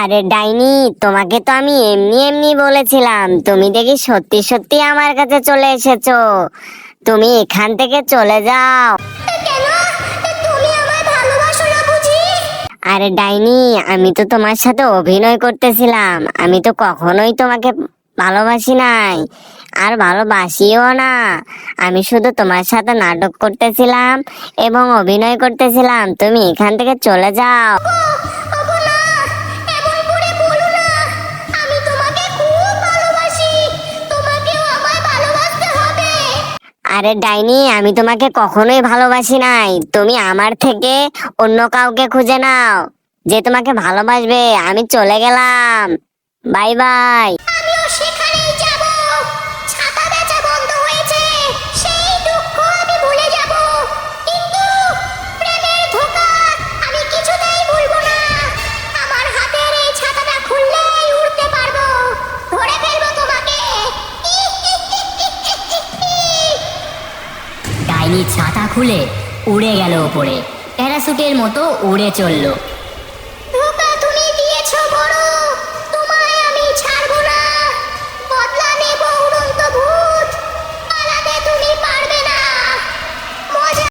আরে ডাইনি, তোমাকে তো আমি এমনি এমনি বলেছিলাম, তুমি দেখি সত্যি সত্যি আমার কাছে চলে এসেছো। তুমি এখান থেকে চলে যাও। কেন? তুমি আমায় ভালোবাসো না বুঝি? আরে ডাইনি, আমি তো তোমার সাথে অভিনয় করতেছিলাম, আমি তো কখনোই তোমাকে ভালোবাসি নাই, আর ভালোবাসিও না। আমি শুধু তোমার সাথে নাটক করতেছিলাম এবং অভিনয় করতেছিলাম। তুমি এখান থেকে চলে যাও। ওগো না, এমন করে বলো না। আমি তোমাকে খুব ভালোবাসি। তোমাকেও আমায় ভালোবাসতে হবে। আরে ডাইনি, আমি তোমাকে কখনোই ভালোবাসি নাই। তুমি আমার থেকে অন্য কাউকে খুঁজে নাও যে তোমাকে ভালোবাসবে। আমি চলে গেলাম, বাই বাই। আমিও সেখানেই যাব। ছাতা বেচা বন্ধ হয়েছে, সেই দুঃখ আমি ভুলে যাব। কিন্তু প্রেমের ধোঁকা আমি কিছুতেই ভুলবো না। আমার হাতের এই ছাতাটা খুললেই উড়তে পারবো। ধরে ফেলবো তোমাকে। ডাইনি ছাতা খুলে উড়ে গেল ওপরে, প্যারাসুটের মতো উড়ে চলল।